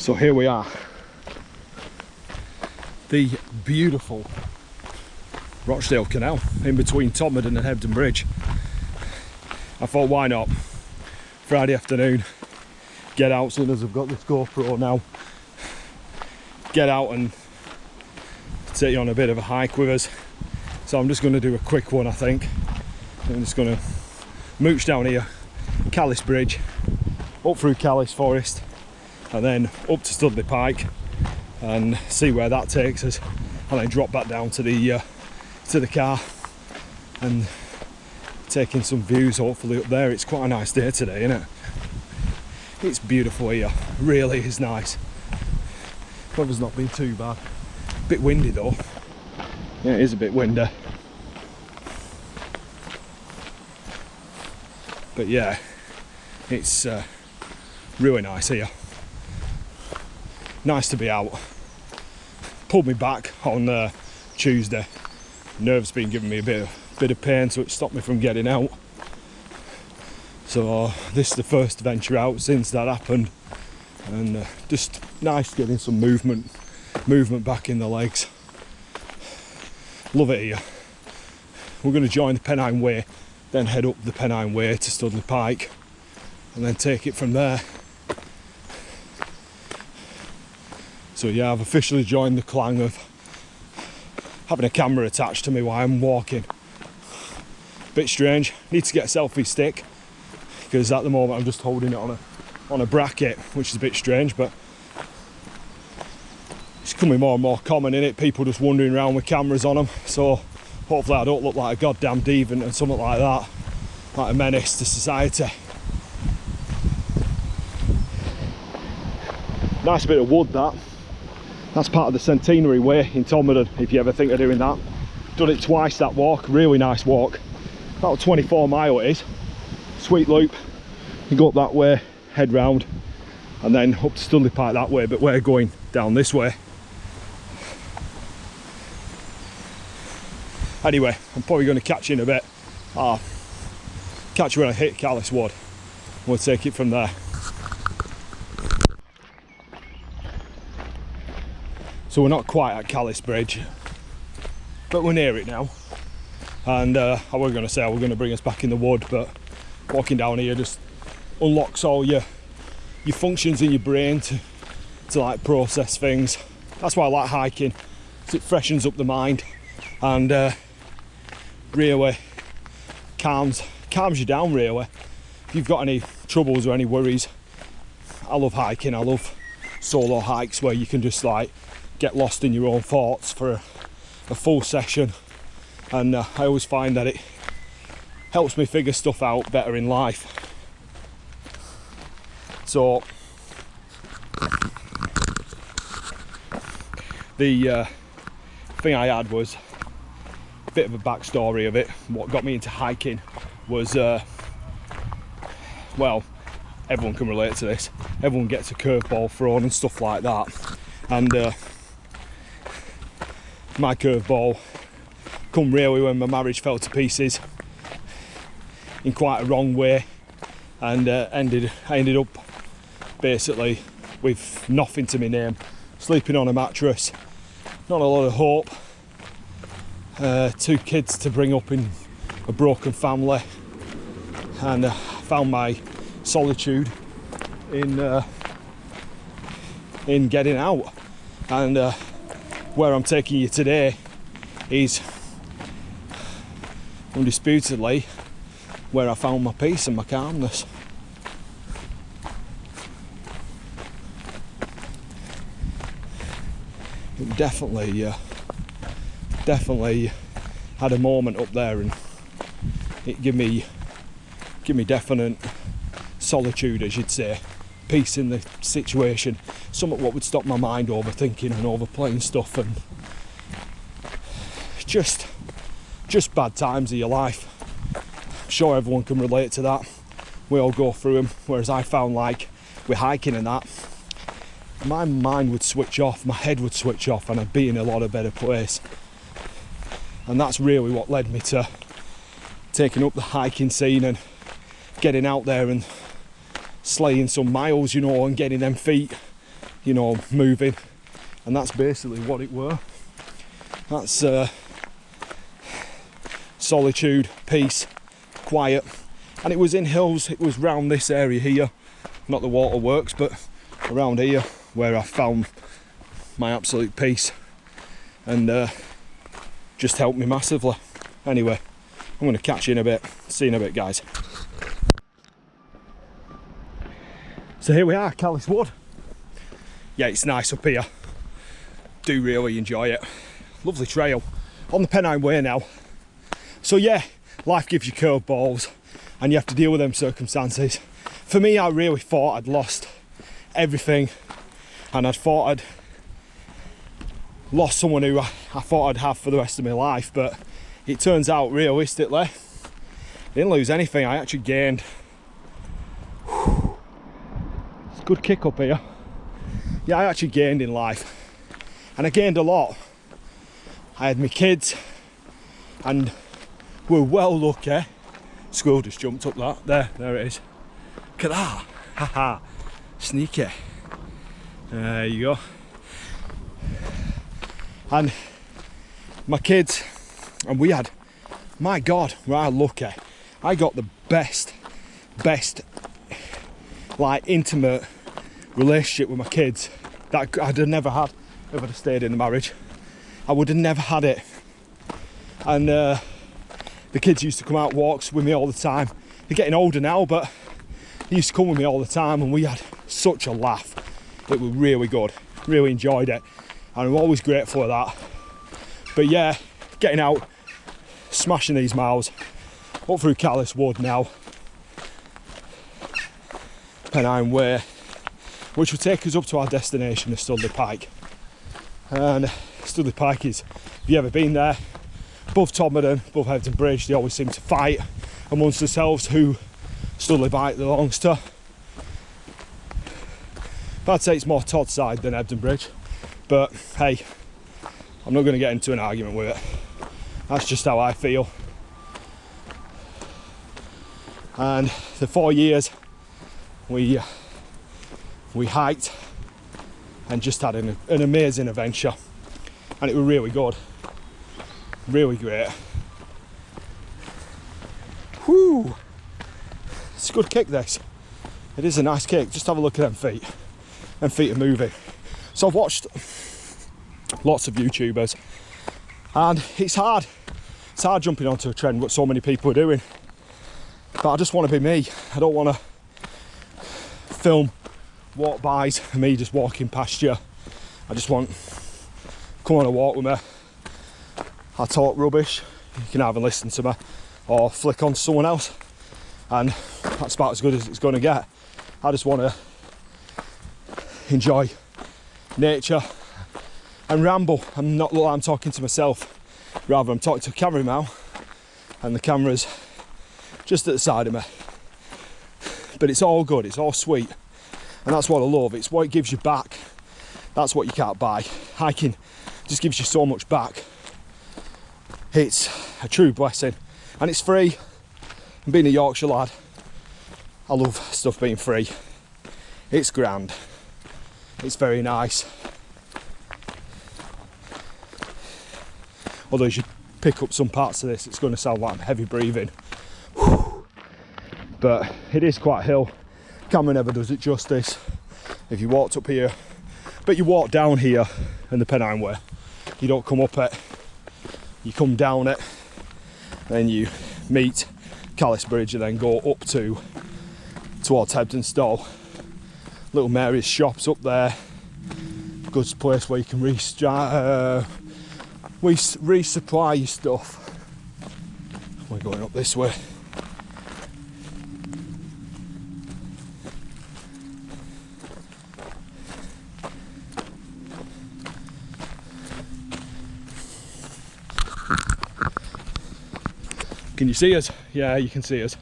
So here we are, the beautiful Rochdale Canal in between Todmorden and Hebden Bridge. I thought, why not? Friday afternoon, get out, seeing as I've got this GoPro now, get out and take you on a bit of a hike with us. So I'm just going to do a quick one, I think. I'm just going to mooch down here, Callis Bridge, up through Callis Forest, and then up to Stoodley Pike, and see where that takes us, and then drop back down to the car and taking some views hopefully up there. It's quite a nice day today, isn't it? It's beautiful here, really is nice. Weather's not been too bad. Bit windy though. Yeah, it is a bit windy. But yeah, it's really nice here. Nice to be out. Pulled me back on Tuesday. Nerves been giving me a bit of pain, so it stopped me from getting out. So this is the first venture out since that happened, and just nice getting some movement back in the legs. Love it here. We're going to join the Pennine Way, then head up the Pennine Way to Stoodley Pike, and then take it from there. So yeah, I've officially joined the clan of having a camera attached to me while I'm walking. Bit strange. Need to get a selfie stick, because at the moment I'm just holding it on a bracket, which is a bit strange, but it's becoming more and more common, innit? People just wandering around with cameras on them. So hopefully I don't look like a goddamn deviant and something like that, like a menace to society. Nice bit of wood that. That's part of the Centenary Way in Todmorden, if you ever think of doing that. Done it twice, that walk, really nice walk. About 24 mile it is. Sweet loop. You go up that way, head round, and then up to Stoodley Pike that way, but we're going down this way. Anyway, I'm probably going to catch you in a bit. Catch you when I hit Callis Wood. We'll take it from there. So we're not quite at Callis Bridge, but we're near it now. And I was going to say I was going to bring us back in the wood, but walking down here just unlocks all your functions in your brain to like process things. That's why I like hiking, because it freshens up the mind and really calms you down really. If you've got any troubles or any worries, I love hiking. I love solo hikes where you can just like get lost in your own thoughts for a full session, and I always find that it helps me figure stuff out better in life. So the thing I had was a bit of a backstory of it. What got me into hiking was well, everyone can relate to this. Everyone gets a curveball thrown and stuff like that, and my curveball come really when my marriage fell to pieces in quite a wrong way, and I ended up basically with nothing to my name, sleeping on a mattress, not a lot of hope, 2 kids to bring up in a broken family, and found my solitude in getting out. And where I'm taking you today is undisputedly where I found my peace and my calmness. It definitely had a moment up there, and it gave me definite solitude, as you'd say, peace in the situation, something what would stop my mind overthinking and overplaying stuff, and just bad times of your life. I'm sure everyone can relate to that. We all go through them, whereas I found like with hiking and that, my mind would switch off, my head would switch off, and I'd be in a lot of better place. And that's really what led me to taking up the hiking scene and getting out there and slaying some miles, you know, and getting them feet you know, moving, and that's basically what it were. That's solitude, peace, quiet, and it was in hills. It was round this area here, not the waterworks, but around here where I found my absolute peace, and just helped me massively. Anyway, I'm going to catch you in a bit. See you in a bit, guys. So here we are, Callis Wood. Yeah, it's nice up here. Do really enjoy it. Lovely trail on the Pennine Way now. So yeah, life gives you curveballs and you have to deal with them circumstances. For me, I really thought I'd lost everything, and I thought I'd lost someone who I thought I'd have for the rest of my life, but it turns out realistically I didn't lose anything. I actually gained. It's a good kick up here. Yeah, I actually gained in life, and I gained a lot. I had my kids, and we're well lucky. Squirrel just jumped up that. There it is. Look at that. Haha. Sneaky. There you go. And my kids, and we had, my God, we're lucky. I got the best, like, intimate relationship with my kids that I'd have never had if I'd have stayed in the marriage. I would have never had it. And the kids used to come out walks with me all the time. They're getting older now, but they used to come with me all the time, and we had such a laugh. It was really good. Really enjoyed it, and I'm always grateful for that. But yeah, getting out, smashing these miles up through Callis Wood now, Pennine Way, which will take us up to our destination, the Stoodley Pike. And Stoodley Pike is, if you've ever been there, above Todmorden, above Hebden Bridge, they always seem to fight amongst themselves who Stoodley Pike belongs to. I'd say it's more Todd's side than Hebden Bridge, but hey, I'm not going to get into an argument with it. That's just how I feel. And the 4 years we hiked and just had an amazing adventure, and it was really good, really great. Whoo! It's a good kick, this. It is a nice kick. Just have a look at them feet. Them feet are moving. So I've watched lots of YouTubers, and it's hard. It's hard jumping onto a trend what so many people are doing. But I just want to be me. I don't want to film walk-bys of me just walking past you. I just want, come on a walk with me. I talk rubbish. You can either listen to me or flick on to someone else, and that's about as good as it's going to get. I just want to enjoy nature and ramble and not look like I'm talking to myself. Rather, I'm talking to a camera now, and the camera's just at the side of me. But it's all good, it's all sweet, and that's what I love. It's what it gives you back. That's what you can't buy. Hiking just gives you so much back. It's a true blessing, and it's free. And being a Yorkshire lad, I love stuff being free. It's grand. It's very nice. Although as you pick up some parts of this, it's going to sound like I'm heavy breathing. Whew. But it is quite a hill. Camera never does it justice. If you walked up here, but you walk down here in the Pennine Way, you don't come up it, you come down it, then you meet Callis Bridge and then go up towards Hebden Stow. Little Mary's shops up there. Good place where you can resupply your stuff. We're going up this way. Can you see us? Yeah, you can see us.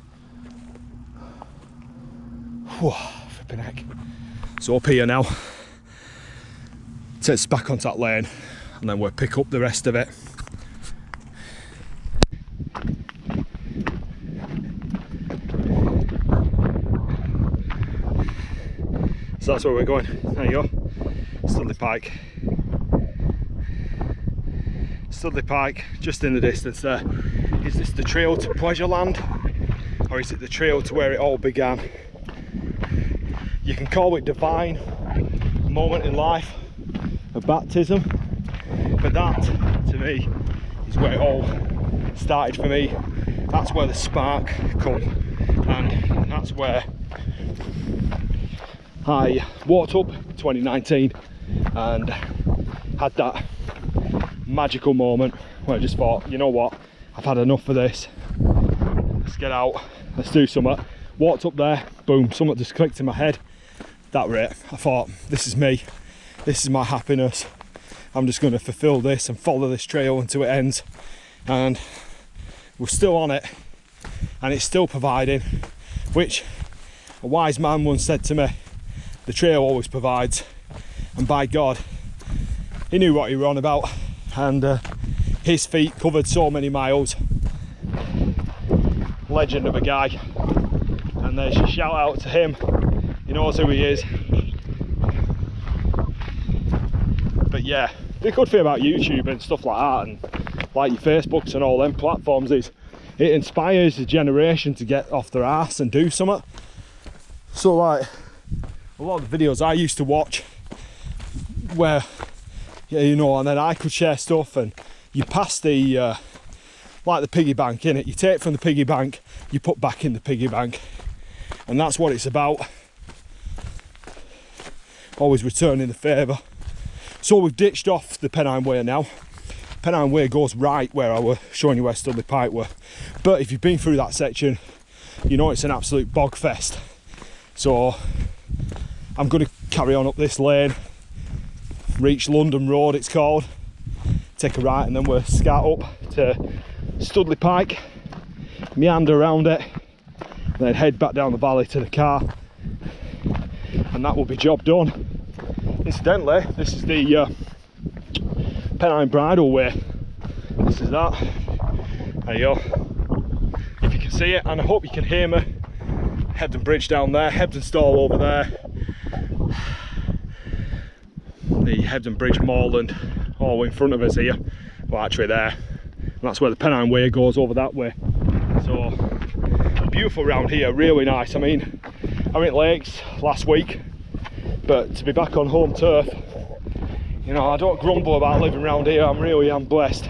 Whew, flipping heck. So up here now, takes us back onto that lane, and then we'll pick up the rest of it. So that's where we're going. There you go. Stoodley Pike. Stoodley Pike, just in the distance there. Is this the trail to Pleasureland, or is it the trail to where it all began? You can call it divine, a moment in life, a baptism, but that, to me, is where it all started for me. That's where the spark come, and that's where I walked up 2019 and had that magical moment where I just thought, you know what, I've had enough of this, let's get out, let's do something. Walked up there, boom, something just clicked in my head. That rate, I thought, this is me, this is my happiness, I'm just going to fulfill this and follow this trail until it ends. And we're still on it, and it's still providing, which a wise man once said to me, the trail always provides. And by God, he knew what he were on about, and his feet covered so many miles. Legend of a guy, and there's your shout out to him. He knows who he is. But yeah, the good thing about YouTube and stuff like that, and like your Facebooks and all them platforms, is it inspires a generation to get off their ass and do something. So like a lot of the videos I used to watch where, yeah, you know, and then I could share stuff, and you pass the like the piggy bank, innit? You take from the piggy bank, you put back in the piggy bank, and that's what it's about. Always returning the favour. So we've ditched off the Pennine Way now. Pennine Way goes right where I was showing you where Stoodley Pike were. But if you've been through that section, you know it's an absolute bog fest. So I'm going to carry on up this lane, reach London Road it's called, take a right, and then we'll scout up to Stoodley Pike, meander around it, then head back down the valley to the car, and that will be job done. Incidentally, this is the Pennine Bridle Way. This is that. There you go. If you can see it, and I hope you can hear me. Hebden Bridge down there, Hebden Stall over there. The Hebden Bridge moorland all in front of us here. Well, actually there. And that's where the Pennine Way goes, over that way. So beautiful round here, really nice. I mean, I went lakes last week, but to be back on home turf, you know, I don't grumble about living around here. I really am blessed.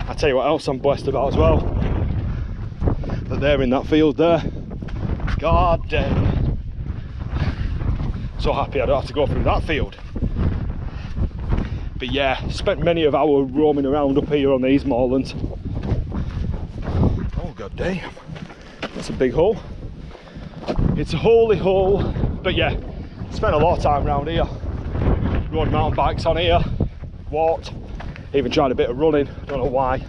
I tell you what else I'm blessed about as well, that they're in that field there. God damn, so happy I don't have to go through that field. But yeah, spent many of hours roaming around up here on these moorlands. Oh god damn, that's a big hole. It's a holy hole. But yeah, spent a lot of time around here. Rode mountain bikes on here, walked, even tried a bit of running. I don't know why,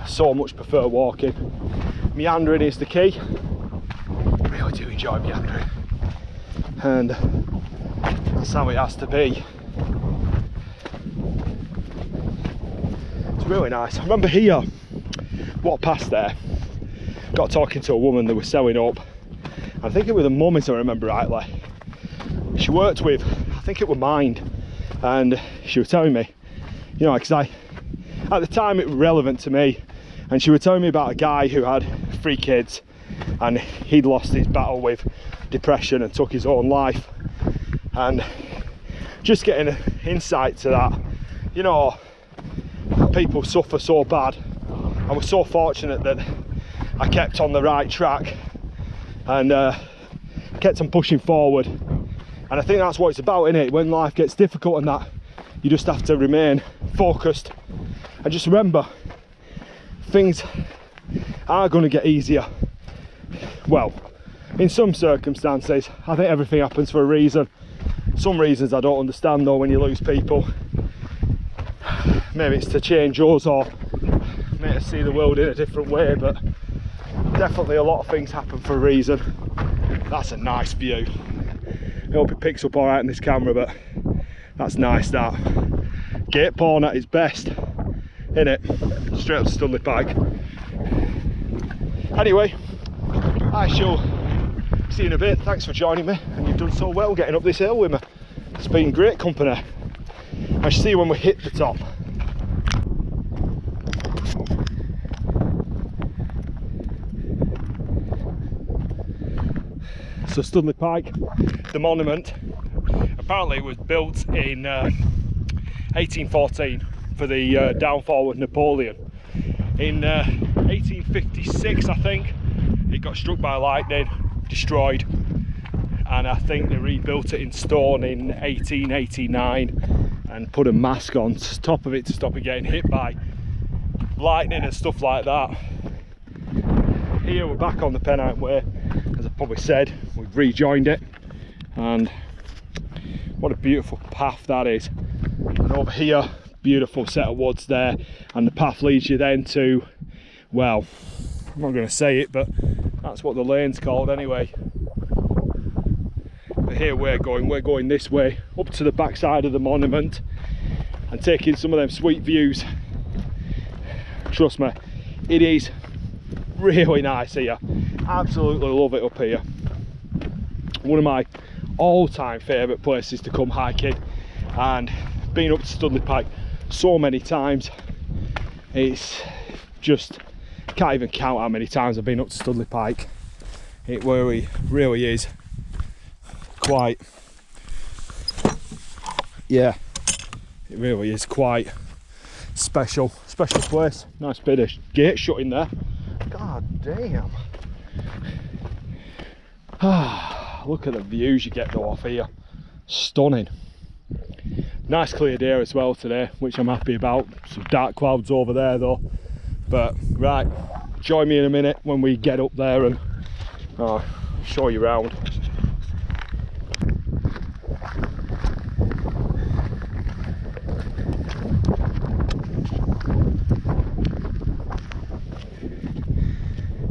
I so much prefer walking. Meandering is the key. I really do enjoy meandering, and that's how it has to be. It's really nice. I remember here, walked past there, got talking to a woman that was selling up. I think it was a mum, if I remember rightly. She worked with, I think it was Mind, and she was telling me, you know, because at the time it was relevant to me, and she was telling me about a guy who had 3 kids, and he'd lost his battle with depression and took his own life. And just getting an insight to that, you know, people suffer so bad. I was so fortunate that I kept on the right track and kept on pushing forward. And I think that's what it's about, innit? When life gets difficult and that, you just have to remain focused and just remember, things are going to get easier. Well, in some circumstances. I think everything happens for a reason. Some reasons I don't understand though, when you lose people. Maybe it's to change us or make us see the world in a different way, but definitely a lot of things happen for a reason. That's a nice view. I hope it picks up alright in this camera, but that's nice, that. Gate Pawn at its best, innit? Straight up to Stoodley Pike. Anyway, I shall see you in a bit. Thanks for joining me, and you've done so well getting up this hill with me. It's been great company. I should see when we hit the top. So Stoodley Pike, the monument, apparently it was built in 1814 for the downfall of Napoleon. In 1856, I think, it got struck by lightning, destroyed, and I think they rebuilt it in stone in 1889 and put a mask on top of it to stop it getting hit by lightning and stuff like that. Here we're back on the Pennine Way, as I probably said. We've rejoined it, and what a beautiful path that is. And over here, beautiful set of woods there, and the path leads you then to, well, I'm not going to say it, but that's what the lane's called anyway. But here we're going this way up to the backside of the monument and taking some of them sweet views. Trust me, it is really nice here. Absolutely love it up here. One of my all-time favourite places to come hiking, and been up to Stoodley Pike so many times, it's just, can't even count how many times I've been up to Stoodley Pike. It really is quite, yeah, it really is quite special place. Nice bit of gate shut in there. God damn. Look at the views you get though off here. Stunning. Nice clear day as well today, which I'm happy about. Some dark clouds over there though. But right, join me in a minute when we get up there and show you around.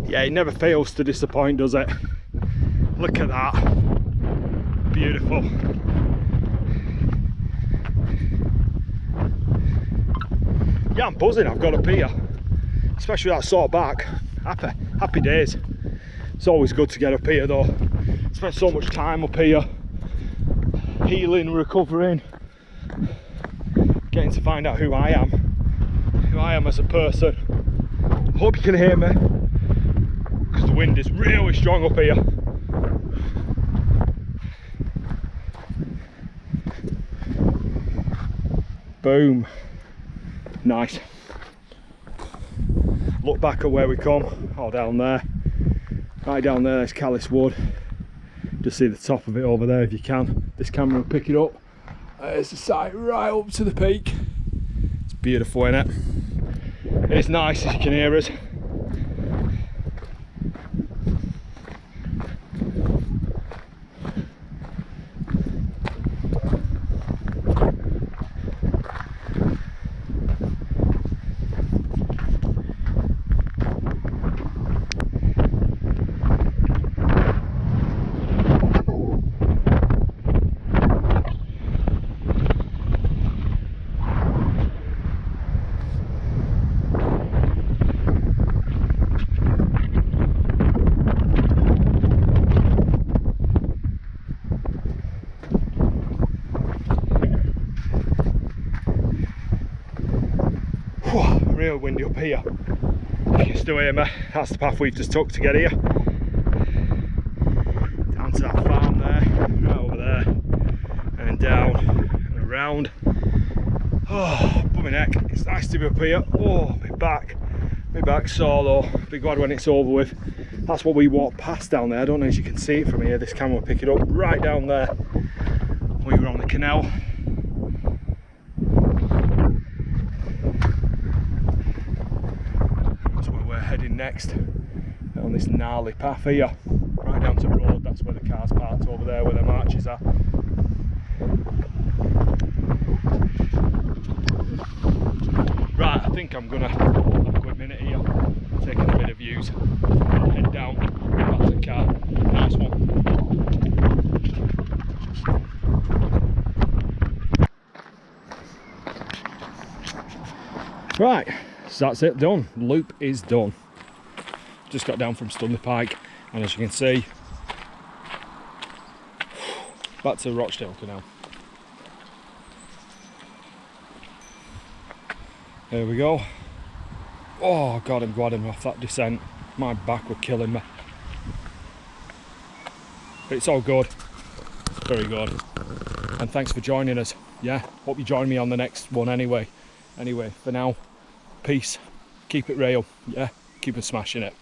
Yeah, it never fails to disappoint, does it? Look at that. Beautiful. Yeah, I'm buzzing. I've got up here, especially that sort of back. Happy days. It's always good to get up here though. Spent so much time up here, healing, recovering, getting to find out who I am as a person. Hope you can hear me, because the wind is really strong up here. Boom. Nice. Look back at where we come. Oh, down there. Right down there, there's Callous Wood. Just see the top of it over there if you can. This camera will pick it up. There's the sight right up to the peak. It's beautiful, isn't it? It's nice, as you can hear us. Real windy up here. You can still hear me. That's the path we've just took to get here. Down to that farm there, right over there, and down and around. Oh, but my neck. It's nice to be up here. Oh, my back sore though. Be glad when it's over with. That's what we walked past down there. I don't know if you can see it from here. This camera will pick it up right down there. We were on the canal. Heading next on this gnarly path here, right down to the road. That's where the car's parked over there, where the marches are. Right, I think I'm gonna have a quick minute here, taking a bit of views, head down, back to the car. Nice one. Right, so that's it, done. Loop is done. Just got down from Stoodley Pike, and as you can see, back to Rochdale Canal. Here we go. Oh God, I'm glad I'm off that descent. My back were killing me. But it's all good. It's very good. And thanks for joining us. Yeah, hope you join me on the next one anyway. Anyway, for now, peace. Keep it real. Yeah, keep on smashing it.